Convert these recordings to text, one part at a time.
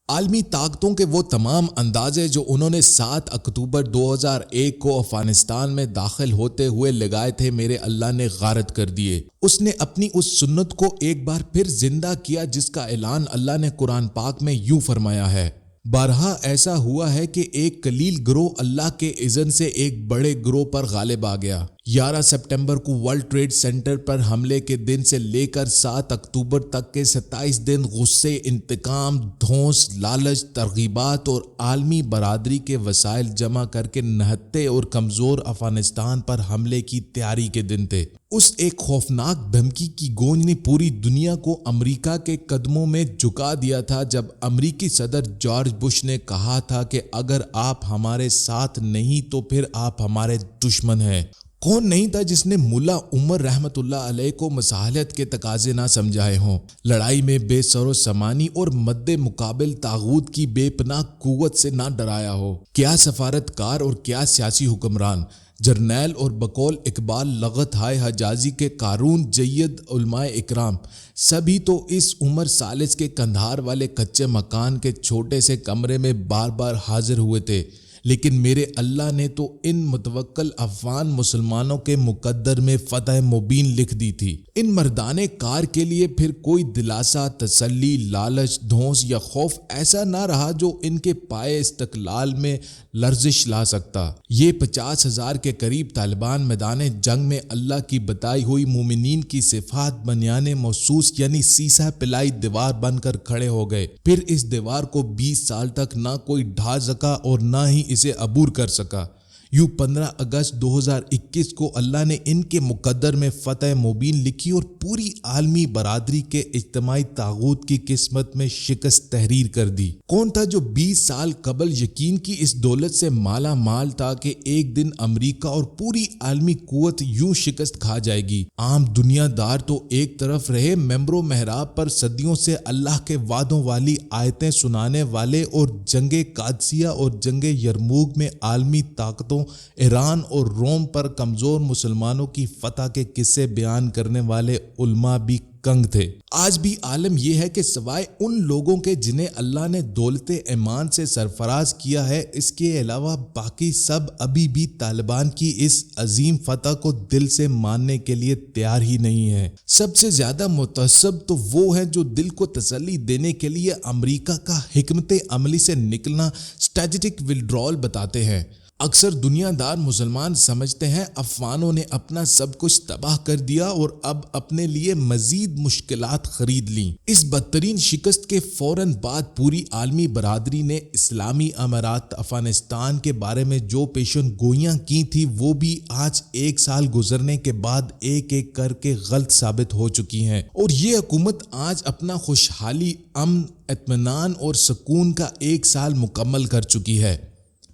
عالمی طاقتوں کے وہ تمام اندازے جو انہوں نے 7 اکتوبر 2001 کو افغانستان میں داخل ہوتے ہوئے لگائے تھے، میرے اللہ نے غارت کر دیے۔ اس نے اپنی اس سنت کو ایک بار پھر زندہ کیا جس کا اعلان اللہ نے قرآن پاک میں یوں فرمایا ہے: بارہا ایسا ہوا ہے کہ ایک قلیل گروہ اللہ کے اذن سے ایک بڑے گروہ پر غالب آ گیا۔ 11 سپٹمبر کو ورلڈ ٹریڈ سینٹر پر حملے کے دن سے لے کر 7 اکتوبر تک کے 27 دن غصے، انتقام، دھونس، لالچ، ترغیبات اور عالمی برادری کے وسائل جمع کر کے نہتے اور کمزور افغانستان پر حملے کی تیاری کے دن تھے۔ اس ایک خوفناک دھمکی کی گونج نے پوری دنیا کو امریکہ کے قدموں میں جھکا دیا تھا جب امریکی صدر جارج بش نے کہا تھا کہ اگر آپ ہمارے ساتھ نہیں تو پھر آپ ہمارے دشمن ہیں۔ کون نہیں تھا جس نے ملا عمر رحمت اللہ علیہ کو مصالحت کے تقاضے نہ سمجھائے ہوں، لڑائی میں بے سر و سامانی اور مد مقابل طاغوت کی بے پناہ قوت سے نہ ڈرایا ہو؟ کیا سفارتکار اور کیا سیاسی حکمران، جرنیل اور بقول اقبال لغت ہائے حجازی کے قارون جید علماء اکرام، سبھی تو اس عمر ثالث کے قندھار والے کچے مکان کے چھوٹے سے کمرے میں بار بار حاضر ہوئے تھے، لیکن میرے اللہ نے تو ان متوکل افغان مسلمانوں کے مقدر میں فتح مبین لکھ دی تھی۔ ان مردانے کار کے لیے پھر کوئی دلاسا، تسلی، لالچ، دھونس یا خوف ایسا نہ رہا جو ان کے پائے استقلال میں لرزش لا سکتا۔ یہ 50,000 کے قریب طالبان میدان جنگ میں اللہ کی بتائی ہوئی مومنین کی صفات بنیانے محسوس یعنی سیسہ پلائی دیوار بن کر کھڑے ہو گئے۔ پھر اس دیوار کو 20 سال تک نہ کوئی ڈھا سکا اور نہ ہی اسے عبور کر سکا۔ یوں 15 اگست 2021 کو اللہ نے ان کے مقدر میں فتح مبین لکھی اور پوری عالمی برادری کے اجتماعی طاغوت کی قسمت میں شکست تحریر کر دی۔ کون تھا جو 20 سال قبل یقین کی اس دولت سے مالا مال تھا کہ ایک دن امریکہ اور پوری عالمی قوت یوں شکست کھا جائے گی؟ عام دنیا دار تو ایک طرف رہے، ممبر و محراب پر صدیوں سے اللہ کے وعدوں والی آیتیں سنانے والے اور جنگ قادسیہ اور جنگ یرموک میں عالمی طاقتوں ایران اور روم پر کمزور مسلمانوں کی فتح کے قصے بیان کرنے والے علماء بھی کنگ تھے۔ آج بھی عالم یہ ہے کہ سوائے ان لوگوں کے جنہیں اللہ نے دولت ایمان سے سرفراز کیا ہے، اس کے علاوہ باقی سب ابھی بھی طالبان کی اس عظیم فتح کو دل سے ماننے کے لیے تیار ہی نہیں ہے۔ سب سے زیادہ متعصب تو وہ ہیں جو دل کو تسلی دینے کے لیے امریکہ کا حکمت عملی سے نکلنا اسٹریٹجک ودرال بتاتے ہیں۔ اکثر دنیا دار مسلمان سمجھتے ہیں افغانوں نے اپنا سب کچھ تباہ کر دیا اور اب اپنے لیے مزید مشکلات خرید لیں۔ اس بدترین شکست کے فوراً بعد پوری عالمی برادری نے اسلامی امارات افغانستان کے بارے میں جو پیشن گوئیاں کی تھی وہ بھی آج 1 سال گزرنے کے بعد ایک ایک کر کے غلط ثابت ہو چکی ہیں، اور یہ حکومت آج اپنا خوشحالی، امن، اطمینان اور سکون کا 1 سال مکمل کر چکی ہے۔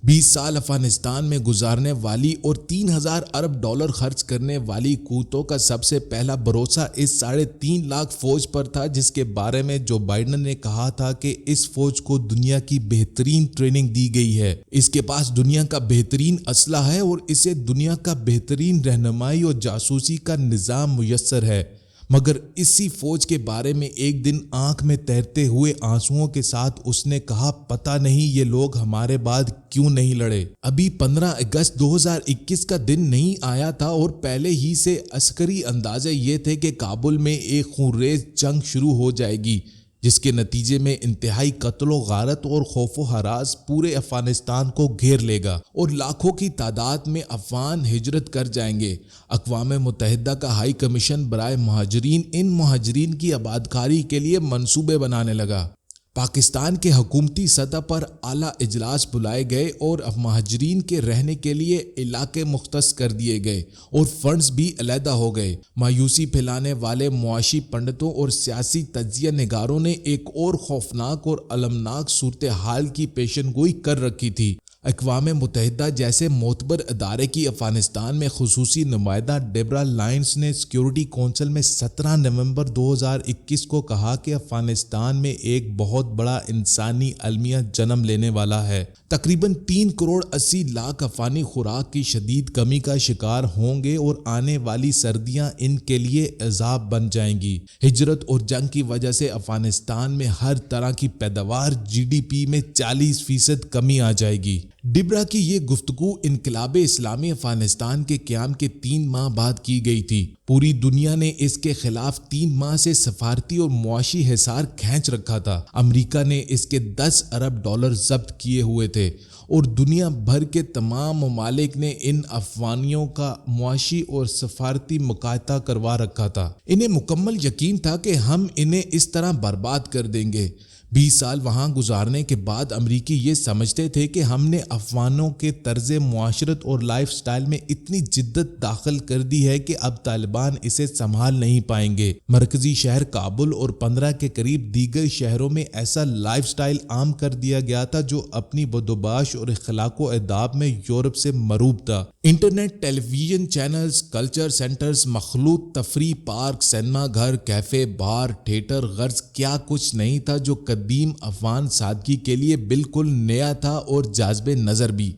20 سال افغانستان میں گزارنے والی اور 3,000 ارب ڈالر خرچ کرنے والی قوتوں کا سب سے پہلا بھروسہ اس 3.5 لاکھ فوج پر تھا، جس کے بارے میں جو بائیڈن نے کہا تھا کہ اس فوج کو دنیا کی بہترین ٹریننگ دی گئی ہے، اس کے پاس دنیا کا بہترین اسلحہ ہے اور اسے دنیا کا بہترین رہنمائی اور جاسوسی کا نظام میسر ہے۔ مگر اسی فوج کے بارے میں ایک دن آنکھ میں تیرتے ہوئے آنسوؤں کے ساتھ اس نے کہا، پتہ نہیں یہ لوگ ہمارے بعد کیوں نہیں لڑے۔ ابھی 15 اگست 2021 کا دن نہیں آیا تھا اور پہلے ہی سے عسکری اندازے یہ تھے کہ کابل میں ایک خونریز جنگ شروع ہو جائے گی، جس کے نتیجے میں انتہائی قتل و غارت اور خوف و ہراس پورے افغانستان کو گھیر لے گا اور لاکھوں کی تعداد میں افغان ہجرت کر جائیں گے۔ اقوام متحدہ کا ہائی کمیشن برائے مہاجرین ان مہاجرین کی آبادکاری کے لیے منصوبے بنانے لگا۔ پاکستان کے حکومتی سطح پر اعلیٰ اجلاس بلائے گئے اور مہاجرین کے رہنے کے لیے علاقے مختص کر دیے گئے اور فنڈز بھی علیحدہ ہو گئے۔ مایوسی پھیلانے والے معاشی پنڈتوں اور سیاسی تجزیہ نگاروں نے ایک اور خوفناک اور المناک صورتحال کی پیشن گوئی کر رکھی تھی۔ اقوام متحدہ جیسے معتبر ادارے کی افغانستان میں خصوصی نمائندہ ڈیبرا لائنس نے سیکیورٹی کونسل میں 17 نومبر 2021 کو کہا کہ افغانستان میں ایک بہت بڑا انسانی المیہ جنم لینے والا ہے۔ تقریباً 3 کروڑ 80 لاکھ افغانی خوراک کی شدید کمی کا شکار ہوں گے اور آنے والی سردیاں ان کے لیے عذاب بن جائیں گی۔ ہجرت اور جنگ کی وجہ سے افغانستان میں ہر طرح کی پیداوار GDP میں 40% کمی آ جائے گی۔ ڈبرا کی یہ گفتگو انقلاب اسلامی افغانستان کے قیام کے 3 ماہ بعد کی گئی تھی۔ پوری دنیا نے اس کے خلاف 3 ماہ سے سفارتی اور معاشی حصار کھینچ رکھا تھا۔ امریکہ نے اس کے $10 ارب ضبط کیے ہوئے تھے اور دنیا بھر کے تمام ممالک نے ان افغانیوں کا معاشی اور سفارتی مقاطع کروا رکھا تھا۔ انہیں مکمل یقین تھا کہ ہم انہیں اس طرح برباد کر دیں گے۔ 20 سال وہاں گزارنے کے بعد امریکی یہ سمجھتے تھے کہ ہم نے افغانوں کے طرز معاشرت اور لائف سٹائل میں اتنی جدت داخل کر دی ہے کہ اب طالبان اسے سنبھال نہیں پائیں گے۔ مرکزی شہر کابل اور 15 کے قریب دیگر شہروں میں ایسا لائف سٹائل عام کر دیا گیا تھا جو اپنی بدوباش اور اخلاق و آداب میں یورپ سے مروب تھا۔ انٹرنیٹ، ٹیلی ویژن چینلز، کلچر سینٹرز، مخلوط تفریح پارک، سینما گھر، کیفے، بار، تھیٹر، غرض کیا کچھ نہیں تھا جو قدیم افغان سادگی کے لیے بالکل نیا تھا اور جاذب نظر بھی۔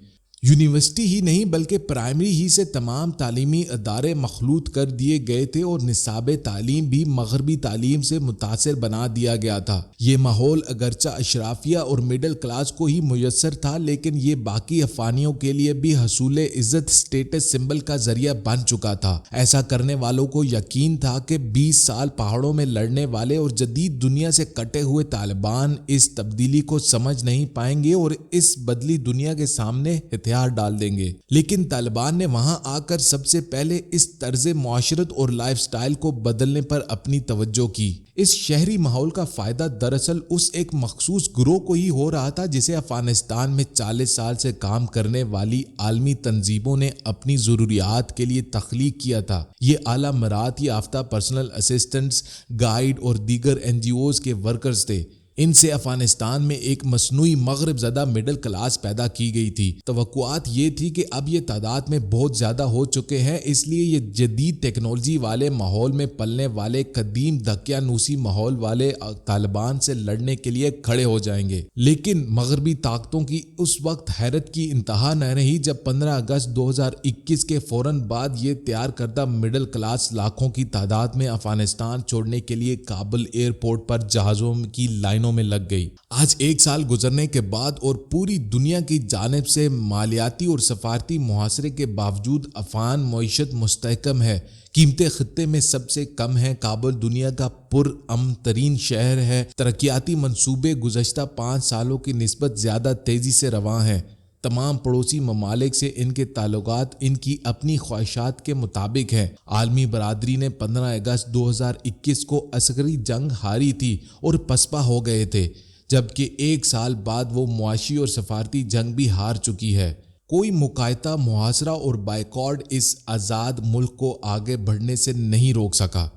یونیورسٹی ہی نہیں بلکہ پرائمری ہی سے تمام تعلیمی ادارے مخلوط کر دیے گئے تھے اور نصاب تعلیم بھی مغربی تعلیم سے متاثر بنا دیا گیا تھا۔ یہ ماحول اگرچہ اشرافیہ اور مڈل کلاس کو ہی میسر تھا لیکن یہ باقی افغانیوں کے لیے بھی حصول عزت اسٹیٹس سمبل کا ذریعہ بن چکا تھا۔ ایسا کرنے والوں کو یقین تھا کہ 20 سال پہاڑوں میں لڑنے والے اور جدید دنیا سے کٹے ہوئے طالبان اس تبدیلی کو سمجھ نہیں پائیں گے اور اس بدلی دنیا کے سامنے ہتھیار ڈال دیں گے۔ لیکن طالبان نے وہاں آ کر سب سے پہلے اس طرز معاشرت اور لائف سٹائل کو بدلنے پر اپنی توجہ کی۔ اس شہری ماحول کا فائدہ دراصل اس ایک مخصوص گروہ کو ہی ہو رہا تھا جسے افغانستان میں 40 سال سے کام کرنے والی عالمی تنظیموں نے اپنی ضروریات کے لیے تخلیق کیا تھا۔ یہ اعلیٰ مہارت یافتہ پرسنل اسسٹنٹس، گائیڈ اور دیگر NGOs کے ورکرز تھے۔ ان سے افغانستان میں ایک مصنوعی مغرب زدہ مڈل کلاس پیدا کی گئی تھی۔ توقعات یہ تھی کہ اب یہ تعداد میں بہت زیادہ ہو چکے ہیں، اس لیے یہ جدید ٹیکنالوجی والے ماحول میں پلنے والے قدیم دقیانوسی ماحول والے طالبان سے لڑنے کے لیے کھڑے ہو جائیں گے۔ لیکن مغربی طاقتوں کی اس وقت حیرت کی انتہا نہ رہی جب 15 اگست 2021 کے فوراً بعد یہ تیار کردہ مڈل کلاس لاکھوں کی تعداد میں افغانستان چھوڑنے کے لیے کابل ایئرپورٹ پر جہازوں کی لائنوں میں لگ گئی۔ آج 1 سال گزرنے کے بعد اور پوری دنیا کی جانب سے مالیاتی اور سفارتی محاصرے کے باوجود افغان معیشت مستحکم ہے۔ قیمتیں خطے میں سب سے کم ہیں۔ کابل دنیا کا پرامن ترین شہر ہے۔ ترقیاتی منصوبے گزشتہ 5 سالوں کی نسبت زیادہ تیزی سے رواں ہیں۔ تمام پڑوسی ممالک سے ان کے تعلقات ان کی اپنی خواہشات کے مطابق ہیں۔ عالمی برادری نے 15 اگست 2021 کو عسکری جنگ ہاری تھی اور پسپا ہو گئے تھے، جبکہ 1 سال بعد وہ معاشی اور سفارتی جنگ بھی ہار چکی ہے۔ کوئی مقاطعہ، محاصرہ اور بائیکاٹ اس آزاد ملک کو آگے بڑھنے سے نہیں روک سکا۔